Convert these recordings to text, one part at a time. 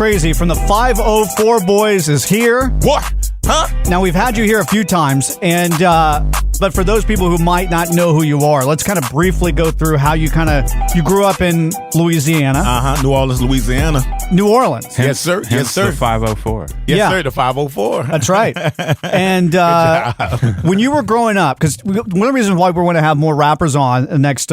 Krazy from the 504 Boyz is here. What? Huh? Now, we've had you here a few times, and but for those people who might not know who you are, let's kind of briefly go through how you grew up in Louisiana. New Orleans, Louisiana. New Orleans. Yes, sir. Yes, sir. The 504. Yes, sir. The 504. That's right. And when you were growing up, because one of the reasons why we're going to have more rappers on the next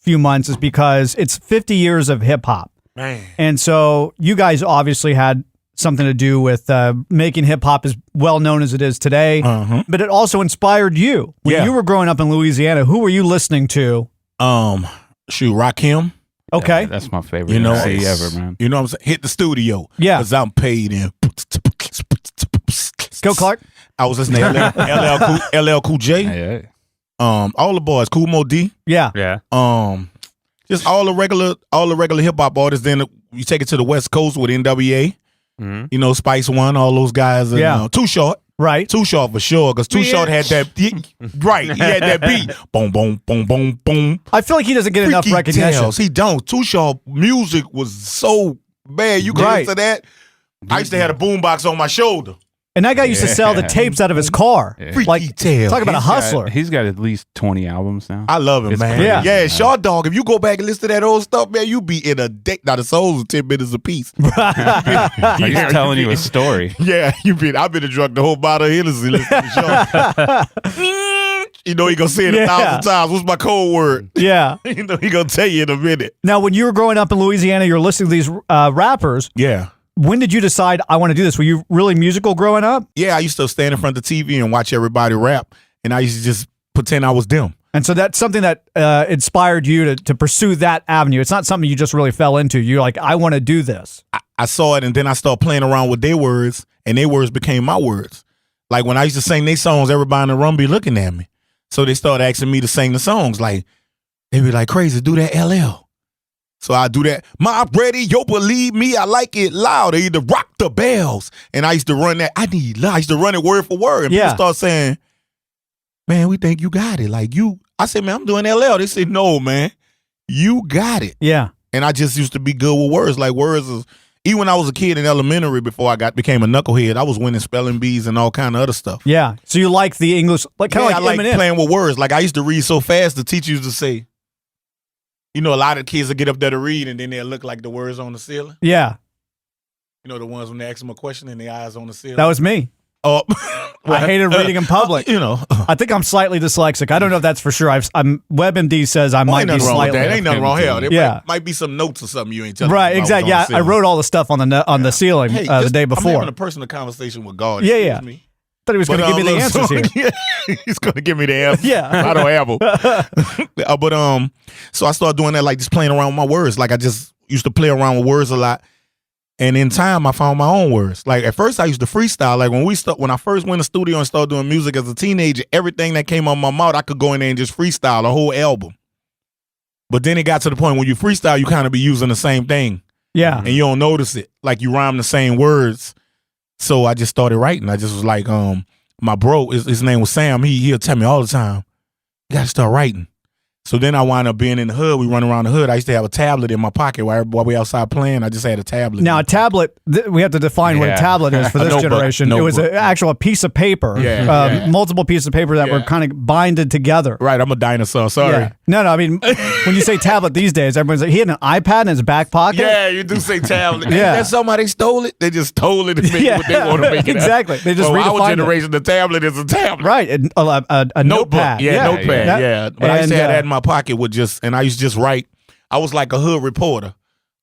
few months is because it's 50 years of hip hop. Man. And so you guys obviously had something to do with making hip hop as well known as it is today. But it also inspired you. When you were growing up in Louisiana, who were you listening to? Rakim. Okay. Yeah, that's my favorite MC ever, man. You know what I'm saying? Hit the studio. Yeah. Because I'm paid in. Go, Clark. I was listening to LL Cool J. Yeah. All the boys. Cool Mo D. Yeah. Yeah. Just all the regular hip hop artists. Then you take it to the West Coast with NWA. You know, Spice One, all those guys. And, Too Short. Right. Too Short for sure, because Too Short had that. He had that beat. Boom, boom, boom, boom, boom. I feel like he doesn't get enough recognition. Tells. He don't. Too Short music was so bad. You get into that. I used to have a boombox on my shoulder. And that guy used to sell the tapes out of his car. Yeah. Freaky Tales. Talk about a hustler. He's got at least 20 albums now. I love him, It's man. crazy, Yeah, man. Short Dog. If you go back and listen to that old stuff, man, you be in a day. Now the souls are 10 minutes a piece. He's telling you a story. Yeah, I've been a drunk the whole bottle of Hennessy listening to the show. You know he gonna say it 1,000 times. What's my code word? Yeah. You know he gonna tell you in a minute. Now, when you were growing up in Louisiana, you're listening to these rappers. Yeah. When did you decide I want to do this? Were you really musical growing up? Yeah, I used to stand in front of the TV and watch everybody rap, and I used to just pretend I was them. And so that's something that inspired you to pursue that avenue. It's not something you just really fell into. You're like, I want to do this. I saw it, and then I started playing around with their words, and their words became my words. Like when I used to sing their songs, everybody in the room be looking at me. So they started asking me to sing the songs. Like, they be like, Krazy, do that LL. So I do that. My radio, believe me, I like it loud. They either rock the bells. And I used to run that. I used to run it word for word. And people start saying, man, we think you got it. Like you. I said, man, I'm doing LL. They said, no, man, you got it. Yeah. And I just used to be good with words. Like words is, even when I was a kid in elementary before I became a knucklehead, I was winning spelling bees and all kind of other stuff. Yeah. So you like the English, like kind of I like Eminem. playing with words. Like I used to read so fast, the teacher used to say, you know, a lot of kids will get up there to read and then they'll look like the words on the ceiling. Yeah. You know, the ones when they ask them a question and their eyes on the ceiling. That was me. Oh, I hated reading in public. You know. I think I'm slightly dyslexic. I don't know if that's for sure. WebMD says I might ain't be nothing wrong with slightly. that. Ain't nothing wrong. Hell, there Yeah. might be some notes or something you ain't telling me. Right, exactly. Yeah, I wrote all the stuff on the ceiling the day before. I'm having a personal conversation with God. Yeah, Excuse yeah. me. Thought he was going to give me the answers here. Yeah, he's going to give me the answers. Yeah. I don't have them. But so I started doing that, like just playing around with my words. Like I just used to play around with words a lot. And in time, I found my own words. Like at first, I used to freestyle. Like when I first went to the studio and started doing music as a teenager, everything that came on my mouth, I could go in there and just freestyle a whole album. But then it got to the point when you freestyle, you kind of be using the same thing. Yeah. And you don't notice it. Like you rhyme the same words. So I just started writing. I just was like, my bro, his name was Sam. He'll tell me all the time, you got to start writing. So then I wound up being in the hood. We run around the hood. I used to have a tablet in my pocket while we outside playing. I just had a tablet. Now, a tablet, we have to define what a tablet is for this generation. It was an actual piece of paper, multiple pieces of paper that were kind of binded together. Right, I'm a dinosaur. Sorry. Yeah. No, I mean, when you say tablet these days, everyone's like, he had an iPad in his back pocket? Yeah, you do say tablet. Yeah. That's somebody stole it. They just stole it and made what they want to make it. Exactly. They just redefined our redefined generation, the tablet is a tablet. Right, a notepad. Notepad, yeah. But I used to have that in my pocket with and I used to just write. I was like a hood reporter.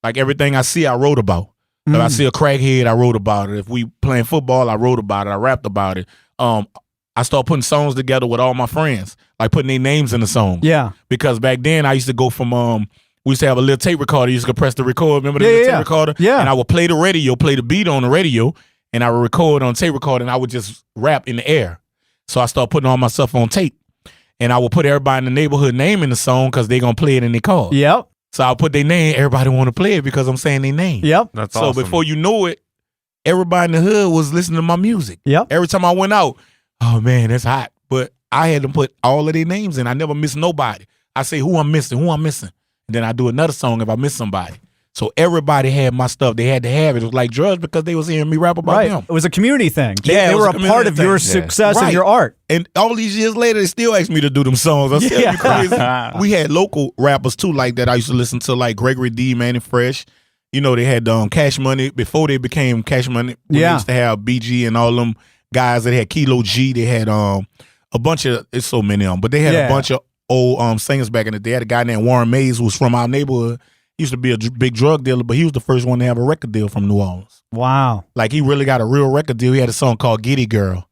Like everything I see, I wrote about. If I see a crackhead, I wrote about it. If we playing football, I wrote about it. I rapped about it. I started putting songs together with all my friends, like putting their names in the song. Yeah. Because back then I used to go from we used to have a little tape recorder. You used to press the record. Remember the little tape recorder? Yeah. And I would play the radio, play the beat on the radio, and I would record on tape recorder, and I would just rap in the air. So I started putting all my stuff on tape. And I would put everybody in the neighborhood name in the song because they're going to play it in their car. Yep. So I'll put their name. Everybody want to play it because I'm saying their name. Yep. That's so awesome. before you know it, everybody in the hood was listening to my music. Yep. Every time I went out, oh, man, that's hot. But I had to put all of their names in. I never missed nobody. I say who I'm missing. And then I do another song if I miss somebody. So everybody had my stuff. They had to have it. It was like drugs because they was hearing me rap about them. It was a community thing. Yeah, they it were was a part of your success and your art. And all these years later, they still ask me to do them songs. I said, you crazy. We had local rappers too like that. I used to listen to like Gregory D, Manny Fresh. You know, they had Cash Money before they became Cash Money. They used to have BG and all them guys that had Kilo G. They had a bunch of, it's so many of them, but they had a bunch of old singers back in the day. They had a guy named Warren Mays who was from our neighborhood. He used to be a big drug dealer, but he was the first one to have a record deal from New Orleans. Wow. Like, he really got a real record deal. He had a song called Giddy Girl,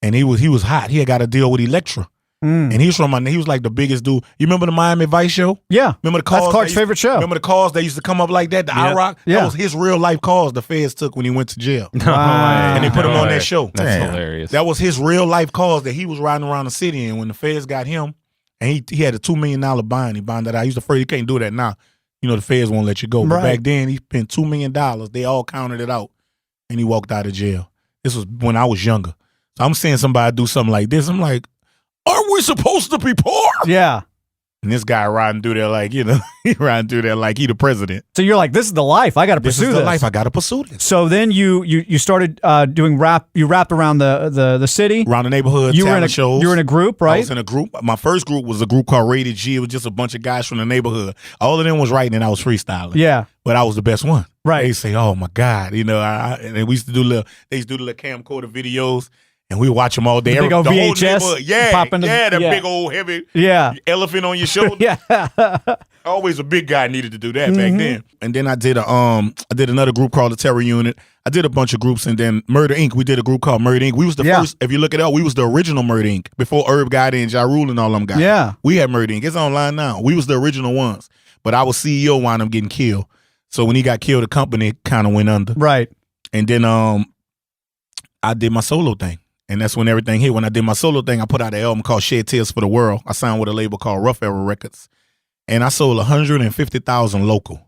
and he was hot. He had got a deal with Elektra. And he was like the biggest dude. You remember the Miami Vice show? Yeah. Remember the calls? That's Clark's favorite show. Remember the calls that used to come up like that? The IROC? Yeah. That was his real life calls the feds took when he went to jail. Wow. And they put him on that show. That's hilarious. That was his real life calls that he was riding around the city, and when the feds got him, and he had a $2 million bind. He bonded out. He was afraid he can't do that now. You know, the feds won't let you go. But back then, he spent $2 million. They all counted it out, and he walked out of jail. This was when I was younger. So I'm seeing somebody do something like this. I'm like, aren't we supposed to be poor? Yeah. And this guy riding through there like, he riding through there like he the president. So you're like, this is the life. I got to pursue this. This is the life. I got to pursue this. So then you started doing rap. You rapped around the city, around the neighborhood. You were in a group, right? I was in a group. My first group was a group called Rated G. It was just a bunch of guys from the neighborhood. All of them was writing, and I was freestyling. Yeah, but I was the best one. Right? They say, "Oh my God," and we used to do They used to do the camcorder videos. And we watch them all day. The big old VHS. That big old heavy elephant on your shoulder. Yeah. Always a big guy needed to do that back then. And then I did another group called the Terror Unit. I did a bunch of groups, and then Murder Inc. We did a group called Murder Inc. We was the first. If you look it up, we was the original Murder Inc. Before Herb got in, Ja Rule and all them guys. Yeah. We had Murder Inc. It's online now. We was the original ones. But our CEO wound up getting killed. So when he got killed, the company kind of went under. Right. And then I did my solo thing. And that's when everything hit. When I did my solo thing, I put out an album called Shed Tears for the World. I signed with a label called Rough Era Records. And I sold 150,000 local.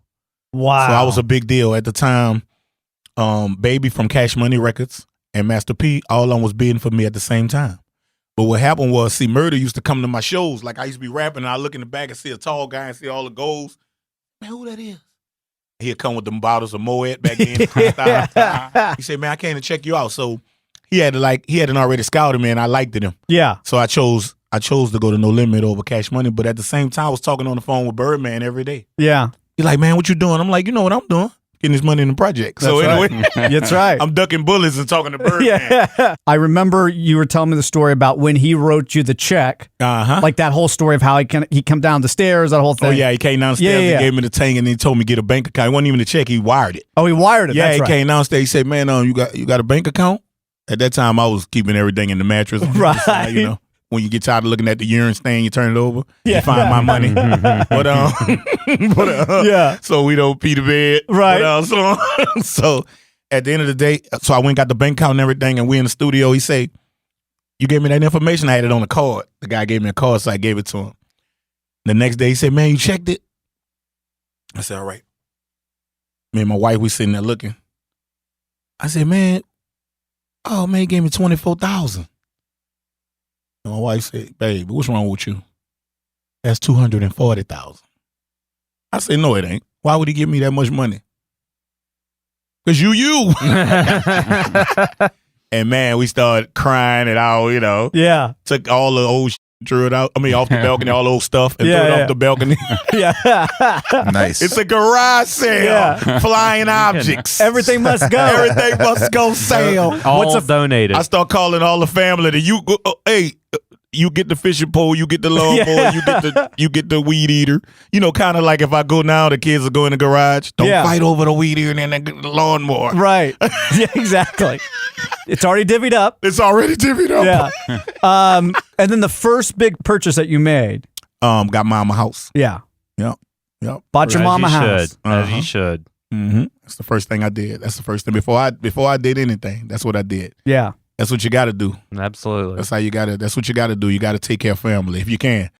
Wow. So I was a big deal. At the time, Baby from Cash Money Records and Master P, all of them was bidding for me at the same time. But what happened was, see, Murder used to come to my shows. Like, I used to be rapping, and I look in the back and see a tall guy and see all the goals. Man, who that is? He'd come with them bottles of Moet back then. He said, man, I came to check you out. So he hadn't already scouted me, and I liked him. Yeah. So I chose to go to No Limit over Cash Money, but at the same time, I was talking on the phone with Birdman every day. Yeah. He's like, man, what you doing? I'm like, you know what I'm doing? Getting this money in the project. So anyway, that's right. I'm ducking bullets and talking to Birdman. Yeah. I remember you were telling me the story about when he wrote you the check. Like that whole story of how he come down the stairs, that whole thing. Oh yeah, he came downstairs and gave me the tank, and he told me to get a bank account. It wasn't even a check; he wired it. Oh, he wired it. Yeah, that's he came downstairs. He said, "Man, you got a bank account?" At that time, I was keeping everything in the mattress. Right. You know, when you get tired of looking at the urine stain, you turn it over. Yeah. You find my money. Yeah. So we don't pee the bed. Right. So at the end of the day, so I went and got the bank account and everything, and we in the studio. He said, "You gave me that information. I had it on a card." The guy gave me a card, so I gave it to him. The next day, he said, "Man, you checked it?" I said, "All right." Me and my wife, we sitting there looking. I said, "Man, oh man, he gave me 24,000." And my wife said, "Babe, what's wrong with you? That's 240,000." I said, "No, it ain't. Why would he give me that much money?" "Cause you." And man, we started crying and all, Yeah. Took all the old threw it out. I mean, off the balcony, all the old stuff, and threw it off the balcony. Nice. It's a garage sale. Yeah. Flying objects. Everything must go. Everything must go sale. All donated. I start calling all the family. You get the fishing pole, you get the lawnmower, you get the weed eater. Kind of like if I go now, the kids will go in the garage. Don't fight over the weed eater and then the lawnmower. Right. Yeah, exactly. It's already divvied up. It's already divvied up. Yeah. And then the first big purchase that you made. Got mama house. Yeah. Yep. Bought your mama house. As you should. Mm-hmm. That's the first thing I did. That's the first thing before I did anything. That's what I did. Yeah. That's what you got to do. Absolutely. That's what you got to do. You got to take care of family if you can.